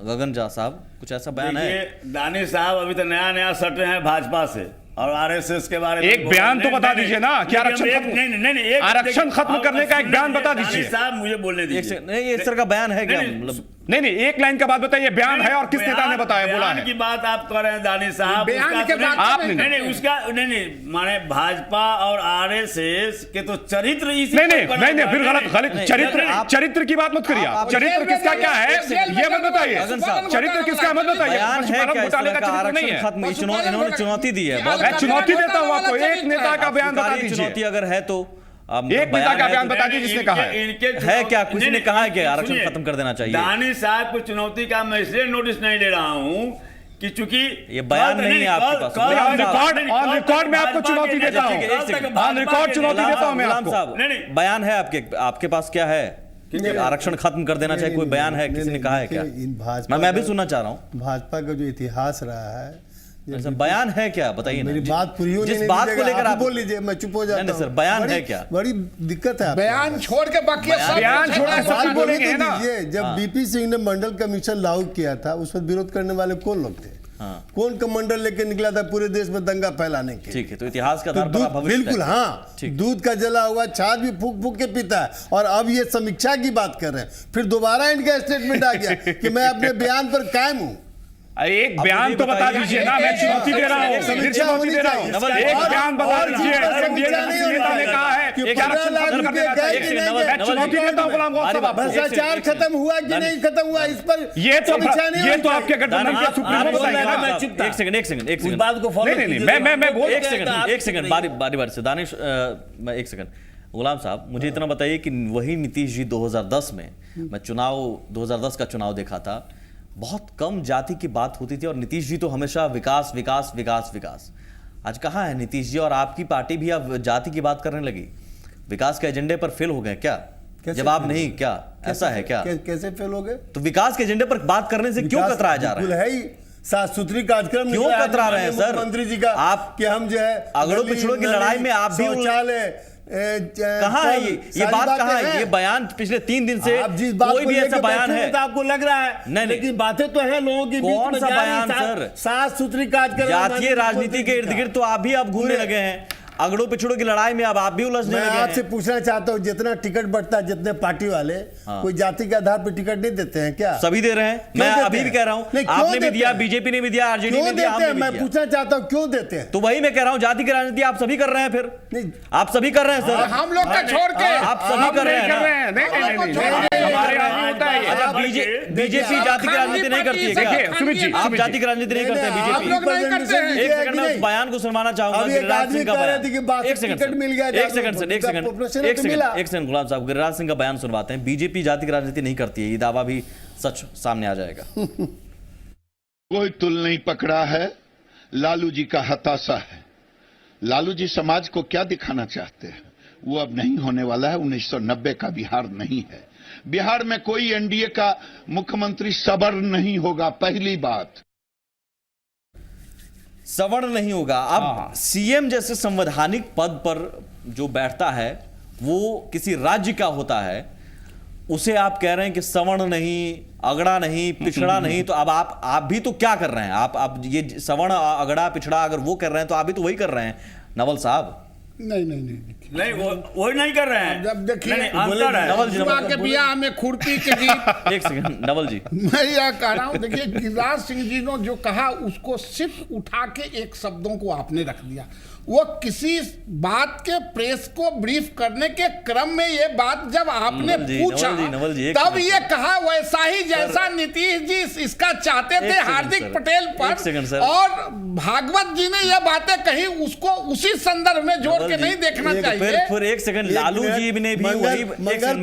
गगन झा साहब, कुछ ऐसा बयान है? दानिश साहब अभी तो नया सटे हैं भाजपा से और आरएसएस के बारे में एक बयान तो बता दीजिए ना कि आरक्षण खत्म करने का एक बयान बता दीजिए साहब, मुझे बोलने दीजिए। नहीं, इस तरह का बयान है क्या? मतलब नहीं, एक लाइन का बात बताइए, बयान है और किस नेता ने बताया, बोला है? की बात आप कर रहे हैं दानिश साहब, बयान के बाद आपने नहीं माने भाजपा और आरएसएस के तो चरित्र नहीं, फिर गलत चरित्र की बात मत करिए आप। चरित्र किसका क्या है ये मत बताइए, चरित्र किसका मत बताइए। इन्होंने चुनौती दी है, मैं चुनौती देता हूं आपको, एक नेता का बयान बता दीजिए। चुनौती अगर है तो एक नेता का बयान बता दीजिए जिसने कहा है क्या, किसी ने कहा है कि आरक्षण खत्म कर देना चाहिए? दानिश साहब को चुनौती का मैं इसलिए नोटिस नहीं ले रहा हूं कि चूंकि ये बयान नहीं है आपके पास, ऑन रिकॉर्ड में आपको चुनौती देता हूं, ऑन रिकॉर्ड चुनौती देता हूं मैं आपको। बयान है आपके पास क्या है? आरक्षण खत्म कर देना चाहिए, कोई बयान है, किसी ने कहा है क्या? मैं भी सुनना चाह रहा हूँ। भाजपा का जो इतिहास रहा है, बयान है क्या, बताइए। मेरी बात पूरी होने जिस बात को लेकर आप बोल लीजिए, मैं चुप हो जाता हूं। सर, बयान है क्या? बड़ी दिक्कत है। बयान छोड़ के बाकी बयान छोड़ बोलेंगे ना। जब बीपी सिंह ने मंडल कमीशन लागू किया था, उस पर विरोध करने वाले कौन लोग थे? कौन कमांडर लेके निकला था पूरे देश में दंगा फैलाने के? ठीक है, तो इतिहास का आधार पर बिल्कुल, हाँ, दूध का जला हुआ छाछ भी फूक फूक के पीता है, और अब ये समीक्षा की बात कर रहे हैं। फिर दोबारा इनका स्टेटमेंट आ गया कि मैं अपने बयान पर कायम हूं। एक बयान तो बता दीजिए ना, मैं चुनौती दे रहा हूँ, चुनौती दे रहा हूँ, एक बयान बता दीजिए। नेता ने कहा है चुनौती देता हूँ गुलाम गौस साहब। भ्रष्टाचार खत्म हुआ कि नहीं खत्म हुआ, इस पर ये तो आपके गठबंधन के सुप्रीमो बताएंगे। एक सेकंड बात को फॉलो नहीं, मैं बोल एक सेकंड बारी से दानिश, एक सेकंड गुलाम साहब, मुझे इतना बताइए कि वही नीतीश जी 2010 में, मैं 2010 का चुनाव देखा था, बहुत कम जाति की बात होती थी और नीतीश जी तो हमेशा विकास विकास विकास विकास। आज कहाँ है नीतीश जी और आपकी पार्टी भी अब जाति की बात करने लगी? विकास के एजेंडे पर फेल हो गए क्या? जवाब नहीं क्या? ऐसा है क्या? कैसे फेल हो गए? तो विकास के एजेंडे पर बात करने से क्यों कतराया जा रहा है? साफ सुथरी कार्यक्रम क्यों कतरा रहे हैं सर मंत्री जी का? आप कि हम जो है अगड़ों पिछड़ों की लड़ाई में आप भी कहाँ है ये बात कहाँ है? ये बयान पिछले 3 दिन से कोई भी ऐसा बयान है तो आपको लग रहा है नहीं, लेकिन बातें तो है लोगों की। कौन सा बयान सर? साफ सुथरी कार्यक्रम, जातीय राजनीति के इर्द गिर्द तो आप भी अब घूमने लगे हैं। अगड़ों पिछड़ों की लड़ाई में अब आप भी उलझने लगे हैं। आपसे पूछना चाहता हूँ, जितना टिकट बढ़ता है, जितने पार्टी वाले कोई जाति के आधार पर टिकट नहीं देते हैं क्या? सभी दे रहे हैं। मैं अभी भी कह रहा हूँ, आपने भी दिया, बीजेपी ने भी दिया, आरजेडी ने दिया, हमने भी दिया। मैं पूछना चाहता हूँ क्यों देते हैं? तो वही मैं कह रहा हूँ, जाति की राजनीति आप सभी कर रहे हैं। फिर आप सभी कर रहे हैं सर, हम लोग का छोड़ के आप सभी कर रहे हैं। बीजेपी जाति की राजनीति नहीं करती है क्या? सुमित जी, आप जाति की राजनीति नहीं करते हैं बीजेपी? एक सेकंड में उस बयान को सुनवाना चाहूंगा। गिरिराज सिंह का बयान, एक सेकंड गुलाब साहब, गिरिराज सिंह का बयान सुनवाते हैं। बीजेपी जाति की राजनीति नहीं करती है, ये दावा भी सच सामने आ जाएगा। कोई तुल नहीं पकड़ा है, लालू जी का हताशा है। लालू जी समाज को क्या दिखाना चाहते हैं वो अब नहीं होने वाला है। 1990 का बिहार नहीं है। बिहार में कोई एनडीए का मुख्यमंत्री सवर्ण नहीं होगा। पहली बात सवर्ण नहीं होगा। अब सीएम जैसे संवैधानिक पद पर जो बैठता है वो किसी राज्य का होता है, उसे आप कह रहे हैं कि सवर्ण नहीं, अगड़ा नहीं, पिछड़ा नहीं। तो अब आप भी तो क्या कर रहे हैं? आप ये सवर्ण अगड़ा पिछड़ा अगर वो कर रहे हैं तो आप भी तो वही कर रहे हैं नवल साहब। नहीं वो नहीं कर रहे हैं। जब देखिए नवल जी, के बिया में खुरपी के गीत। एक सेकंड नवल जी, मैं यह कह रहा हूं, देखिए गिरिराज सिंह जी ने जो कहा उसको सिर्फ उठा के एक शब्दों को आपने रख दिया। वो किसी बात के प्रेस को ब्रीफ करने के क्रम में ये बात जब आपने पूछा तब ये कहा वैसा ही जैसा नीतीश जी इसका चाहते थे हार्दिक पटेल पर, और भागवत जी ने ये बातें कही उसको उसी संदर्भ में जोड़ के नहीं देखना चाहिए। फिर एक सेकंड, लालू जी ने भी वही मंगल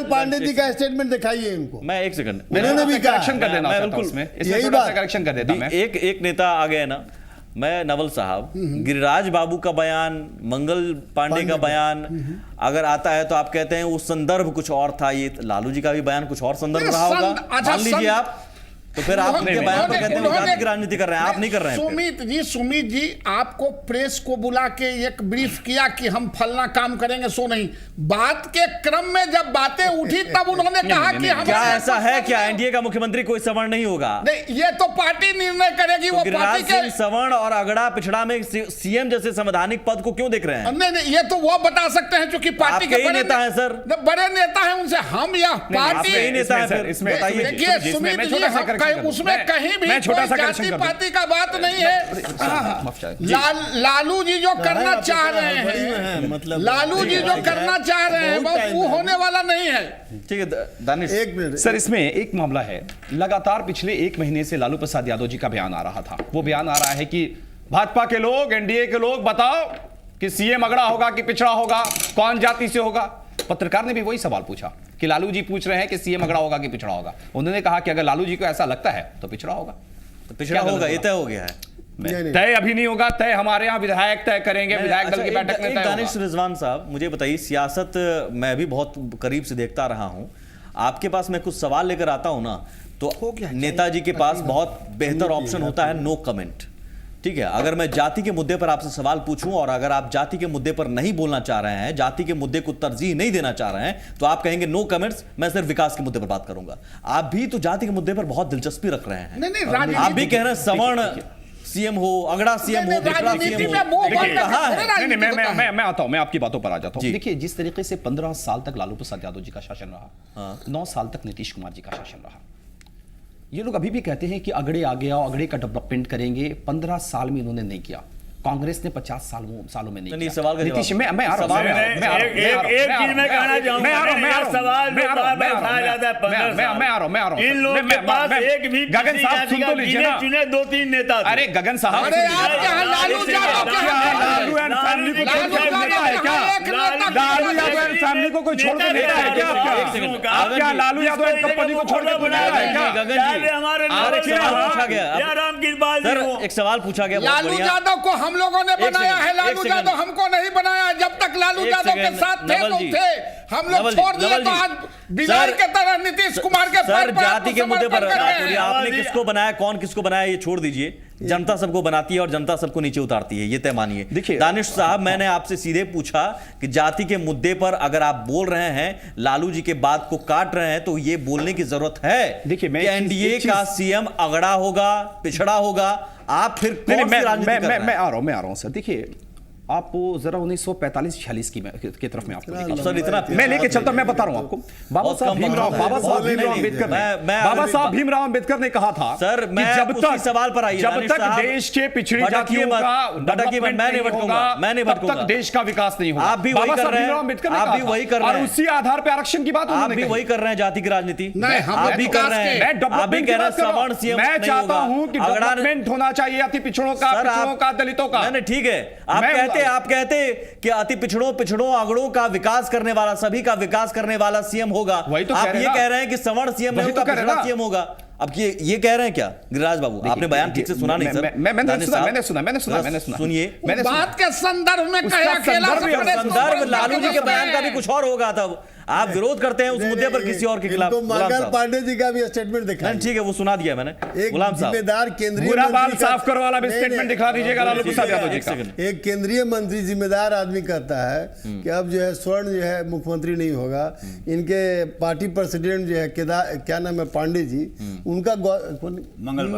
पांडे जी का स्टेटमेंट दिखाइए इनको। मैं एक सेकंड मैंने भी करेक्शन कर देना, यही बात करेक्शन कर देता। एक नेता आ गए ना, मैं नवल साहब, गिरिराज बाबू का बयान, मंगल पांडे का बयान अगर आता है तो आप कहते हैं वो संदर्भ कुछ और था। ये लालू जी का भी बयान कुछ और संदर्भ रहा होगा, मान लीजिए आप। तो फिर आप उनके बयान पर कहते हैं वो जाति की राजनीति कर रहे हैं, आप नहीं कर रहे हैं। सुमित जी आपको प्रेस को बुला के एक ब्रीफ किया कि हम फलना काम करेंगे, सो नहीं। बात के क्रम में जब बातें उठी तब उन्होंने कहा कि हम क्या ऐसा है क्या एनडीए का मुख्यमंत्री कोई सवर्ण नहीं होगा? नहीं, ये तो पार्टी निर्णय करेगी। वो गिरिराज सिंह सवर्ण और अगड़ा पिछड़ा में सीएम जैसे संवैधानिक पद को क्यों देख रहे हैं? नहीं, ये तो वो बता सकते हैं क्योंकि पार्टी के बड़े नेता है सर, बड़े नेता है, उनसे हम यह पार्टी नेता है। इसमें देखिए सुमित जी, उसमें कहीं भी जाति पाति का बात नहीं है। लालू जी जो करना चाह रहे हैं, मतलब लालू जी जो करना चाह रहे हैं वो होने वाला नहीं है। ठीक है दानिश, एक मिनट सर, इसमें एक मामला है। लगातार पिछले 1 महीने से लालू प्रसाद यादव जी का बयान आ रहा था। वो बयान आ रहा है कि भाजपा के लोग, एनडीए के लोग बताओ कि सीएम अगड़ा होगा कि पिछड़ा होगा, कौन जाति से होगा। पत्रकार ने भी वही सवाल पूछा कि लालू जी पूछ रहे हैं कि सीएम अगड़ा होगा कि पिछड़ा होगा। उन्होंने कहा कि अगर लालू जी को ऐसा लगता है तो पिछड़ा होगा। तो पिछड़ा होगा, ये तय हो गया है। तय अभी नहीं होगा, तय हमारे यहाँ विधायक तय करेंगे, विधायक दल की बैठक में तय होगा। दानिश रिजवान साहब, मुझे बताइए, सियासत मैं भी बहुत करीब से देखता रहा हूं। आपके पास मैं कुछ सवाल लेकर आता हूं ना, तो नेताजी के पास बहुत बेहतर ऑप्शन होता है नो कमेंट। ठीक है, अगर मैं जाति के मुद्दे पर आपसे सवाल पूछूं और अगर आप जाति के मुद्दे पर नहीं बोलना चाह रहे हैं, जाति के मुद्दे को तरजीह नहीं देना चाह रहे हैं, तो आप कहेंगे नो कमेंट्स, मैं सिर्फ विकास के मुद्दे पर बात करूंगा। आप भी तो जाति के मुद्दे पर बहुत दिलचस्पी रख रहे हैं। नहीं, आप भी कह रहे हैं सवर्ण सीएम हो, अगड़ा सीएम हो, पिछड़ा सीएम हो। मैं आता हूं, मैं आपकी बातों पर आ जाता हूं। देखिए, जिस तरीके से 15 साल तक लालू प्रसाद यादव जी का शासन रहा, 9 साल तक नीतीश कुमार जी का शासन रहा। ये लोग अभी भी कहते हैं कि अगड़े आ गया, अगड़े का डेवलपमेंट करेंगे। 15 साल में इन्होंने नहीं किया। कांग्रेस ने 50 सालों में नहीं किया। सवाल का नीतीश, मैं आ रहा हूं, एक चीज मैं कहना चाहूंगा, सवाल जो बार-बार उठाया जाता है 15 साल, इन लोगों के पास एक भी गगन साहब सुन तो लीजिए ना, चुने 2-3 नेता। अरे गगन साहब, अरे आप क्या लालू यादव फैमिली को को कोई छोड़ के गया है क्या? आपका आप क्या लालू यादव एंड कंपनी को छोड़ के बुलाया है क्या? गगन जी हमारे एक सवाल पूछा गया यार हम किस बात सर, एक सवाल पूछा गया बहुत लालू बढ़िया। यादव को हम लोगों ने बनाया है, लालू यादव हमको नहीं बनाया। जब तक लालू एक यादव के सेकंड, साथ थे नवल तो जी, थे, हम लोग नवल जी, छोड़ दिए नवल तो जी। आज बिलाल सर, के तरह नीतीश कुमार के सर पैर पर जाति के मुद्दे पर आत्मसमर्पण कर रहे हैं। आपने किसको बनाया, कौन किसको बनाया, ये छोड़ दीजिए। जनता सबको बनाती है और जनता सबको नीचे उतारती है, ये तय मानिए। देखिए, दानिश साहब, मैंने आपसे सीधे पूछा कि जाति के मुद्दे पर अगर आप बोल रहे हैं, लालू जी के बात को काट रहे हैं, तो ये बोलने की जरूरत है। देखिए, मैं कि एनडीए का सीएम अगड़ा होगा, पिछड़ा होगा, आप फिर कौन सी राजनीति कर रहे हैं? मैं आ रहा हूँ सर। देखिए, आप जरा 1945-46 की तरफ में आपको लेके सर इतना मैं लेके चलता, मैं बता रहा हूँ आपको। बाबा साहब भीमराव अम्बेडकर ने कहा था सर, कि मैं जब उसी तक सवाल पर आइए, जब दानिश तक साहब, देश के पिछड़ी भटकिए जातियों मत, का भटकिए मत, मैं नहीं भटकूंगा, मैं नहीं तब भटकूंगा। तक देश का विकास नहीं होगा। आप भी वही कर रहे हैं, आप भी वही कर रहे हैं, और उसी आधार पर आरक्षण की बात आप भी वही कर रहे हैं, जाति की राजनीति नहीं, हम आप भी कर विकास रहे के- हैं, मैं आप भी कह रहे हैं सवर्ण सीएम मैं नहीं चाहता होगा। हूं कि अगड़ा डेवलपमेंट होना चाहिए अति पिछड़ों का, सर, पिछड़ों का, दलितों का। नहीं ठीक है, मैं आप कहते कि अति पिछड़ों अगड़ों का विकास करने वाला, सभी का विकास करने वाला सीएम होगा। वही तो आप कह रहे ये ना। कह रहे हैं कि सवर्ण सीएम नहीं वही तो होगा, कह रहे पिछड़ा ना। सीएम होगा। अब ये कह रहे हैं क्या गिरिराज बाबू? आपने बयान ठीक से सुना नहीं सर। मैंने सुना सुनिए, बात के संदर्भ में कहे अकेला से प्रेस संदर्भ कॉन्फ्रेंस लालू जी के करके बयान का भी सुनाए। कुछ और होगा। तब आप विरोध करते हैं उस मुद्दे पर किसी और के खिलाफ। तो गुलाम मंगल साहब, पांडे जी का भी स्टेटमेंट दिखा नहीं ठीक है, वो सुना दिया मैंने। एक गुलाम साहब, जिम्मेदार केंद्रीय बुरा बाल मंत्री का- साफ करो वाला भी नहीं, स्टेटमेंट नहीं, दिखा दीजिएगा लालू प्रसाद यादव जी एक का। सेकंड। एक केंद्रीय मंत्री जिम्मेदार आदमी कहता है कि अब जो है स्वर्ण जो है मुख्यमंत्री नहीं होगा। इनके पार्टी प्रेसिडेंट जो है क्या नाम है, पांडे जी, उनका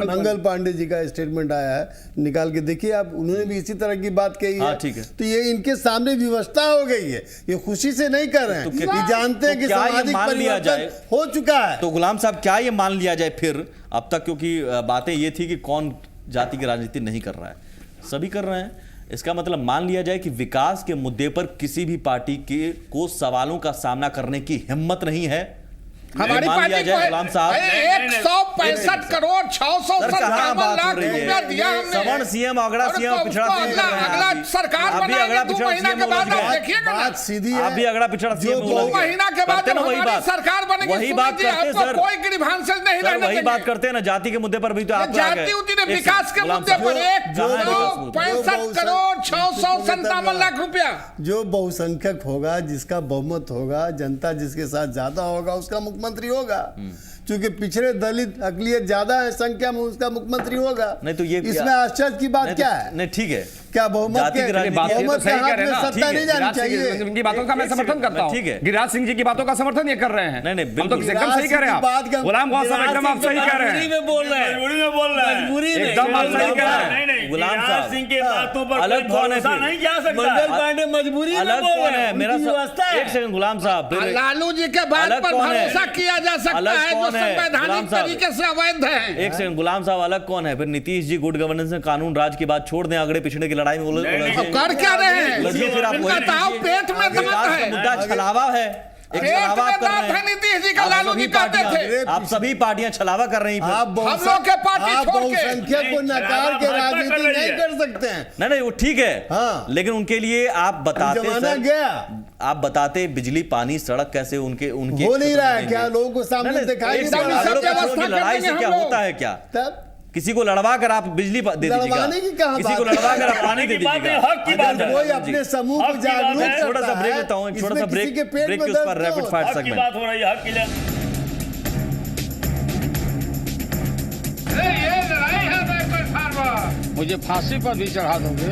मंगल पांडे जी का स्टेटमेंट आया है, निकाल के देखिए आप। उन्होंने भी इसी तरह की बात कही हाँ, है। ठीक है। तो ये इनके सामने व्यवस्था हो गई है, ये खुशी से नहीं कर रहे हैं। ये जानते हैं कि क्या ये सामाजिक मान लिया परिवर्तन जाए? हो चुका है। तो गुलाम साहब, क्या ये मान लिया जाए फिर अब तक? क्योंकि बातें ये थी कि कौन जाति की राजनीति नहीं कर रहा है, सभी कर रहे हैं। इसका मतलब मान लिया जाए कि विकास के मुद्दे पर किसी भी पार्टी के को सवालों का सामना करने की हिम्मत नहीं है। हमारी मान लिया पार्टी जाए गुलाम साहब, 165 करोड़ 657 बात लाख हो रही रुपया है? दिया हमने। सवर्ण सीएम, अगड़ा और सीएम, तो पिछड़ा उसको सीएम कर रहे हैं अगला आप भी। सरकार आप भी बनाएंगे, अगड़ा 2 पिछड़ा महीना सीएम के बाद बोलोगे। आप देखिएगा ना। बात सीधी है। आप भी अगड़ा पिछड़ा सीएम जो बोलोगे। 2 महीना के बाद करते जब ना वही हमारी बात, सरकार बनेगी, वही सुनिए बात जी, करते आपको सर। कोई ग्रीवांसेस नहीं सर रहने वही देंगे। बात करते हैं ना, जाति के मुद्दे पर भी तो आप जाति उतनी ने विकास के मुद्दे पर 165 करोड़ 657 लाख रुपया। जो बहुसंख्यक होगा, जिसका बहुमत होगा, जनता जिसके साथ ज्यादा होगा, उसका मुख्यमंत्री होगा। क्योंकि पिछड़े दलित अकलियत ज्यादा है संख्या में, उसका मुख्यमंत्री होगा। नहीं तो ये इसमें आश्चर्य की बात क्या है? नहीं ठीक है, क्या बहुमत जाति के की राजनीति- बहुमत के हाथ में सत्ता नहीं जानी चाहिए? इनकी बातों का मैं समर्थन करता हूं। ठीक है। गिरिराज सिंह जी की बातों का समर्थन ये कर रहे हैं। नहीं, हम तो बिल्कुल। एकदम सही कह रहे हैं आप। गुलाम गौस साहब एकदम आप सही कह रहे हैं। मजबूरी में बोल रहे हैं, एकदम आप सही कह रहे हैं। नहीं गुलाम गिरिराज साहब, सिंह के बातों पर अलग कोई कौन है भरोसा फिर? नहीं जा सकता। मंगल पांडे मजबूरी अलग कौन है? मेरा एक सेकंड गुलाम साहब, फिर लालू जी के बात अलग पर कौन है? भरोसा किया जा सकता अलग है जो कौन है? संवैधानिक गुलाम साहब, तरीके से अवैध है। एक सेकंड गुलाम साहब, अलग कौन है? फिर नीतीश जी गुड गवर्नेंस में कानून राज की बात छोड़ दें, अगड़े पिछड़े की लड़ाई में अब कर क्या रहे हैं? लड़िए फिर आप इनका वही ताव कीजिए। पेट में दर्द विकास का है। मुद्दा छलावा है, एक पेट छलावा में आप कर रहे दर्द है हैं। नीतीश जी का, आप लालू सभी जी कहते पार्टियां- थे। आप सभी पार्टियां छलावा कर रही हैं फिर। आप हम लोग के पार्टी आप छोड़ के- बहुसंख्यक को नकार के राजनीति नहीं कर सकते हैं। नहीं वो ठीक है, हाँ। लेकिन उनके लिए आप बताते जमाना सर, गया। आप बताते बिजली पानी सड़क कैसे उनके हो नहीं रहा है क्या? लोगों को सामने दिखाई नहीं एक पड़ सेकंड, रहा है। अगड़ों व्यवस्था पिछड़ों की कर लड़ाई से देंगे क्या हम लोग। होता है क्या? तब किसी को लड़वा कर आप बिजली दे दीजिएगा, लड़वाने की कहाँ किसी को बात है? लड़वा कर आप पानी दे दीजिएगा। हक की बात अगर है। कोई अपने समूह को जागरूक करता है, छोटा सा ब्रेक लेता हूँ, एक छोटा सा इसमें किसी के पेट ब्रेक में के उस पर दर्द रैपिड क्यों? फायर हक की सेगमेंट। बात हो रही है, हक की मुझे फांसी पर भी चढ़ा दोगे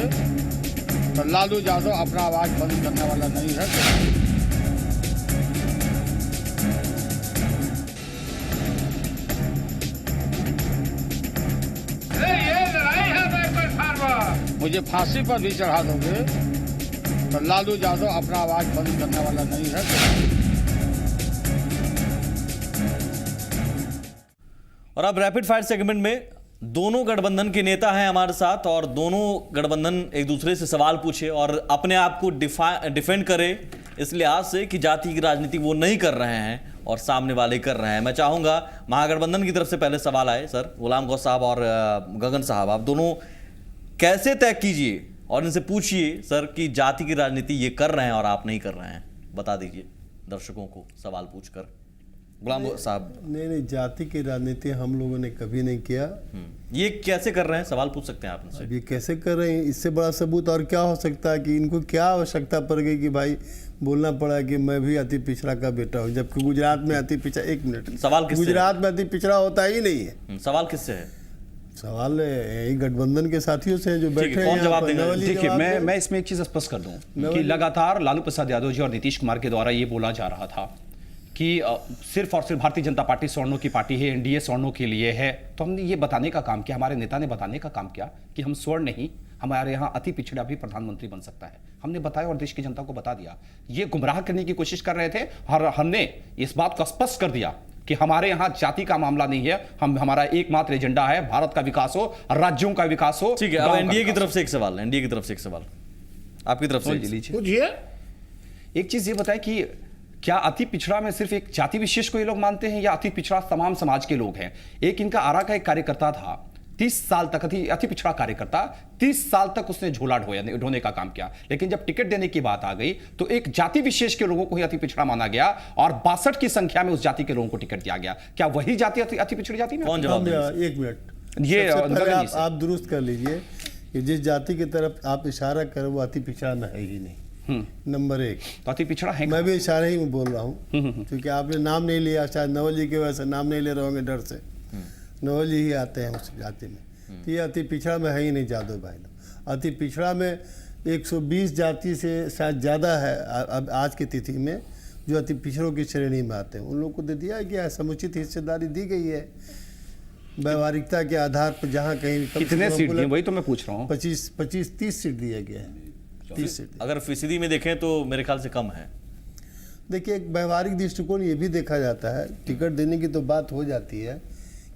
तो लालू यादव अपना आवाज बंद करने वाला नहीं है। मुझे फांसी पर भी चढ़ा दोगे तो लालू यादव अपना आवाज बंद करने वाला नहीं है। और अब रैपिड फायर सेगमेंट में दोनों गठबंधन के नेता हैं हमारे साथ और दोनों गठबंधन एक दूसरे से सवाल पूछे और अपने आप को डिफेंड करे इस लिहाज से कि जाति की राजनीति वो नहीं कर रहे हैं और सामने वाले कर रहे हैं। मैं चाहूंगा महागठबंधन की तरफ से पहले सवाल आए। सर गुलाम गौस साहब और गगन साहब, आप दोनों कैसे तय कीजिए और इनसे पूछिए सर कि जाति की राजनीति ये कर रहे हैं और आप नहीं कर रहे हैं, बता दीजिए। दर्शकों को सवाल पूछकर। गुलाम साहब, नहीं, जाति की राजनीति हम लोगों ने कभी नहीं किया। ये कैसे कर रहे हैं, सवाल पूछ सकते हैं आप इनसे। अब ये कैसे कर रहे हैं, इससे बड़ा सबूत और क्या हो सकता है कि इनको क्या आवश्यकता पड़ गई कि भाई बोलना पड़ा कि मैं भी अति पिछड़ा का बेटा हूँ, जबकि गुजरात में अति पिछड़ा, एक मिनट, सवाल किससे गुजरात में अति पिछड़ा होता ही नहीं है। सवाल किससे है? सवाल यही गठबंधन के साथियों से हैं जो बैठे हैं। कौन जवाब देंगे? देखिए, मैं इसमें एक चीज स्पष्ट कर दूं कि लगातार लालू प्रसाद यादव जी और नीतीश कुमार के द्वारा ये बोला जा रहा था कि सिर्फ और सिर्फ भारतीय जनता पार्टी स्वर्णों की पार्टी है, एनडीए स्वर्णों के लिए है। तो हमने ये बताने का काम किया, हमारे नेता ने बताने का काम किया कि हम स्वर्ण नहीं, हमारे यहाँ अति पिछड़ा भी प्रधानमंत्री बन सकता है। हमने बताया और देश की जनता को बता दिया। ये गुमराह करने की कोशिश कर रहे थे और हमने इस बात को स्पष्ट कर दिया कि हमारे यहाँ जाति का मामला नहीं है, हमारा एकमात्र एजेंडा है भारत का विकास हो, राज्यों का विकास हो। ठीक है, अब एनडीए की तरफ से एक सवाल, एनडीए की तरफ से एक सवाल आपकी तरफ से लीजिए। एक चीज ये बताए कि क्या अति पिछड़ा में सिर्फ एक जाति विशेष को ये लोग मानते हैं या अति पिछड़ा तमाम समाज के लोग हैं? एक इनका आरा का एक कार्यकर्ता था, 30 साल तक अति पिछड़ा कार्यकर्ता, 30 साल तक उसने झोला ढोने का काम किया, लेकिन जब टिकट देने की बात आ गई तो एक जाति विशेष के लोगों को ही अति पिछड़ा माना गया और 62 की संख्या में उस जाति के लोगों को टिकट दिया गया। क्या वही जाति अति पिछड़ी जाति में? कौन जवाब देगा? एक मिनट, ये आप दुरुस्त कर लीजिए कि जिस जाति की तरफ आप इशारा करें वो अति पिछड़ा न है ही नहीं। नंबर एक, तो अति पिछड़ा है। मैं भी इशारे ही में बोल रहा हूँ क्योंकि आपने नाम नहीं लिया, शायद नवल जी की वजह से नाम नहीं ले रहे होंगे डर से। नवल जी ही आते हैं उस जाति में, तो ये अति पिछड़ा में है ही नहीं जादव भाई लोग। अति पिछड़ा में 120 जाति से शायद ज़्यादा है अब आज की तिथि में जो अति पिछड़ों की श्रेणी में आते हैं। उन लोगों को दे दिया गया है, समुचित हिस्सेदारी दी गई है व्यवहारिकता के आधार पर। जहाँ कहीं कितने सीट दिए वही तो मैं पूछ रहा हूँ। 25-30 सीट दिया गया है, 30 सीट। अगर फीसदी में देखें तो मेरे ख्याल से कम है। देखिए, एक व्यवहारिक दृष्टिकोण ये भी देखा जाता है, टिकट देने की तो बात हो जाती है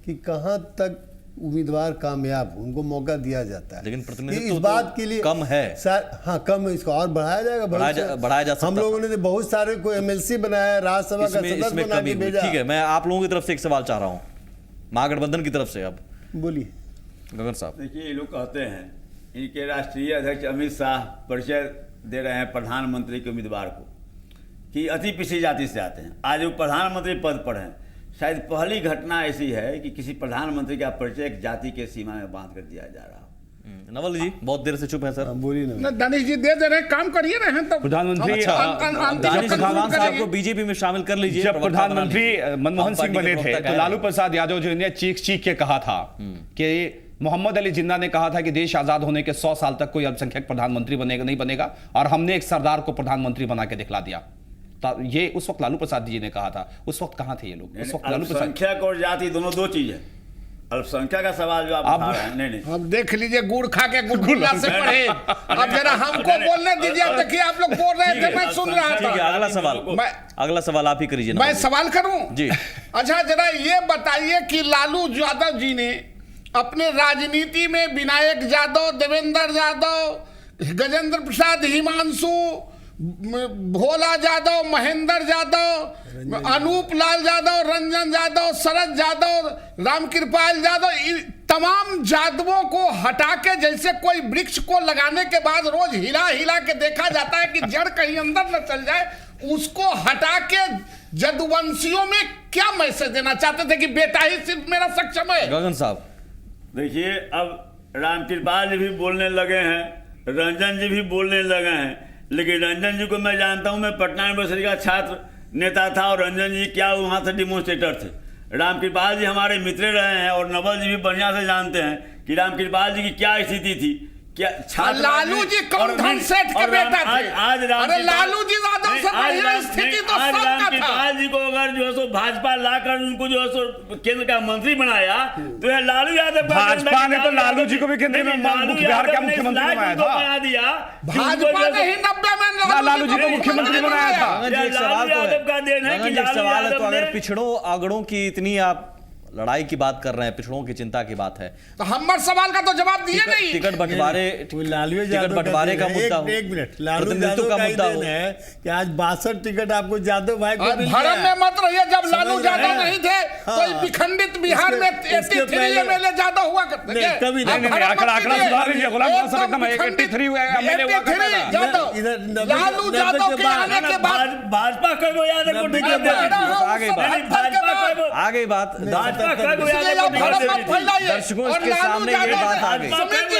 कि कहाँ तक उम्मीदवार कामयाब हो, उनको मौका दिया जाता है, लेकिन प्रतिनिधित्व इस बात के लिए कम है। हाँ, कम, इसको और बढ़ाया जाएगा, बढ़ाया जा सकता। हम लोगों ने बहुत सारे को एमएलसी बनाया, राज्यसभा का सदस्य बना के भेजा। ठीक है, मैं आप लोगों की तरफ से एक सवाल चाह रहा हूँ, महागठबंधन की तरफ से। अब बोलिए गगन साहब। देखिए, ये लोग कहते हैं, इनके राष्ट्रीय अध्यक्ष अमित शाह परिचय दे रहे हैं प्रधानमंत्री के उम्मीदवार को कि अति पिछड़ी जाति से आते हैं, आज वो प्रधानमंत्री पद पर हैं। शायद पहली घटना ऐसी है कि किसी प्रधानमंत्री का परिचय एक जाति के सीमा में बांध कर दिया जा रहा हो। नवल जी बहुत देर से चुप है सर। बोलिए ना। दानिश जी दे रहे हैं, काम करिए रहे हैं तो प्रधानमंत्री साहब को बीजेपी में शामिल कर लीजिए। जब प्रधानमंत्री मनमोहन सिंह बने थे तो लालू प्रसाद यादव जी ने चीख के कहा था कि मोहम्मद अली जिन्ना ने कहा था कि देश आजाद होने के 100 साल तक कोई अल्पसंख्यक प्रधानमंत्री बनेगा नहीं बनेगा, और हमने एक सरदार को प्रधानमंत्री बना के दिखला दिया। ये उस वक्त लालू प्रसाद जी ने कहा था। उस वक्त कहां थे ये लोग? उस वक्त लालू प्रसाद। अल्पसंख्यक और जाति दोनों दो चीज है। अल्पसंख्यक का सवाल जो आप उठा रहे हैं, नहीं अब देख लीजिए, गुड़ खा के गुड़गुल्ला से पढ़े। अब जरा हमको बोलने दीजिए। देखिए, आप लोग बोल रहे थे, मैं सुन रहा था। अगला सवाल आप ही करिए। मैं सवाल करूं जी? अच्छा, जरा ये बताइए कि लालू यादव जी ने अपने राजनीति में विनायक यादव, देवेंद्र यादव, गजेंद्र प्रसाद, हिमांशु, भोला यादव, महेंद्र यादव, अनूप लाल यादव, रंजन यादव, शरद यादव, रामकृपाल यादव, तमाम यादवों को हटा के जैसे कोई वृक्ष को लगाने के बाद रोज हिला हिला के देखा जाता है कि जड़ कहीं अंदर न चल जाए, उसको हटा के यदुवंशियों में क्या मैसेज देना चाहते थे कि बेटा ही सिर्फ मेरा सक्षम है? गगन साहब देखिए, अब रामकृपाल जी भी बोलने लगे हैं, रंजन जी भी बोलने लगे हैं, लेकिन रंजन जी को मैं जानता हूं, मैं पटना यूनिवर्सिटी का छात्र नेता था और रंजन जी क्या वहां से डिमोन्स्ट्रेटर थे। रामकृपाल जी हमारे मित्र रहे हैं और नवल जी भी बढ़िया से जानते हैं कि रामकृपाल जी की क्या स्थिति थी। क्या लालू जी कौन धन सेठ के बेटा थे? अरे लालू जी यादव से बढ़िया स्थिति तो सबका था। रामकृपाल जी को अगर जो है सो भाजपा लाकर उनको जो है सो केंद्र का मंत्री बनाया तो यह लालू यादव, भाजपा ने तो लालू जी को भी केंद्र में बिहार का मुख्यमंत्री बनाया था। बना दिया भाजपा ने ही 90 में लालू जी को मुख्यमंत्री बनाया था। लालू यादव का देन है कि लालू यादव तो अगर पिछड़ों आगड़ों की इतनी आप लड़ाई की बात कर रहे हैं, पिछड़ों की चिंता की बात है। तो हमारे सवाल का तो जवाब दिए नहीं। टिकट बंटवारे का मुद्दा, एक मिनट, लालू प्रतिनिधित्व का मुद्दा हो है कि आज 62 टिकट आपको जादव भाई को मिल भरम गया। में मत रहिए, जब लालू समझ रहे यादव हैं? नहीं थे तो हाँ। विखंडित बिहार में 83 एमएलए ज्यादा हुआ करते थे। नहीं, कभी आप नहीं, भरम मत आंकड़ा कीजिए। सुधार लीजिए, गुलाम एकदम साहब, एकदम विखंडित 83 हुआ है, एमएलए हुआ करता 83 था। यादव, इधर लालू यादव के आने के बाद भाजपा को याद है नब्बे के टिकट बाद- देती थी। आ गई बात, भाजपा आ गई बात, भाजपा को याद इसलिए है आप भरम टिकट मत देती थी। फैलाइए। दर्शकों, और इसके लालू सामने ये यादव बात आ ने- गई। सुमित जी,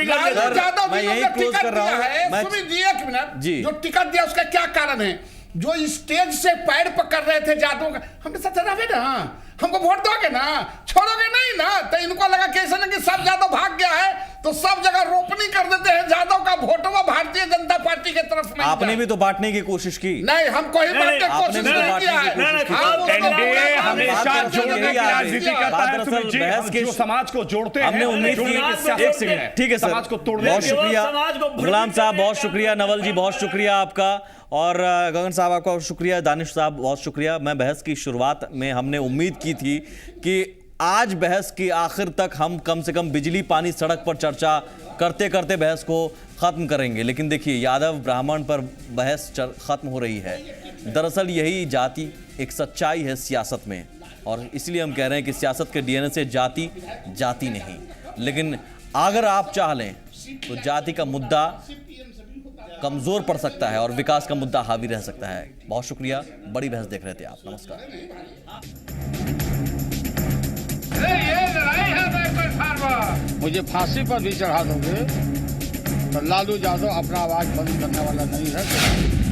लालू लालू यादव मैं जी यही ने क्लोज टिकट कर रहा दिया हूं। है। मैं- सुमित जी, एक मिनट, जी। जो टिकट दिया उसका क्या कारण है? जो स्टेज से पैर पकड़ रहे थे जादव का, हमने साथ रहे ना, हमको वोट दोगे ना, छोड़ोगे नहीं ना। तो इनको लगा कि ऐसा ना कि सब जादव भाग गया है तो सब जगह रोपनी कर देते हैं जादव का वोटवा भारतीय जनता पार्टी के तरफ नहीं आपने जाए। भी तो बांटने की कोशिश की। नहीं, हम कोई बांटने की आपने कोशिश भी तो नहीं बांटने किया की है। कोशिश की। हम उसको एनडीए बांटने की हमेशा बात जोड़ने नहीं की किया। राजनीति करता है। दरअसल सुमित जी, बहस के जो समाज को जोड़ते हैं, हमने उम्मीद जोड़ने की, की सियासत एक सेकंड, है। ठीक है सर, समाज को तोड़ने बहुत की- शुक्रिया समाज को गुलाम साहब, बहुत शुक्रिया नवल जी, बहुत शुक्रिया आपका, और गगन साहब आपका बहुत शुक्रिया, दानिश साहब बहुत शुक्रिया। मैं बहस की शुरुआत में हमने उम्मीद की थी कि आज बहस की आखिर तक हम कम से कम बिजली पानी सड़क पर चर्चा करते करते बहस को ख़त्म करेंगे, लेकिन देखिए यादव ब्राह्मण पर बहस ख़त्म हो रही है। दरअसल यही जाति एक सच्चाई है सियासत में, और इसलिए हम कह रहे हैं कि सियासत के डीएनए से जाति जाति नहीं, लेकिन अगर आप चाह लें तो जाति का मुद्दा कमज़ोर पड़ सकता है और विकास का मुद्दा हावी रह सकता है। बहुत शुक्रिया, बड़ी बहस देख रहे थे आप, नमस्कार। मुझे फांसी पर भी चढ़ा दोगे तो लालू यादव अपना आवाज बंद करने वाला नहीं है।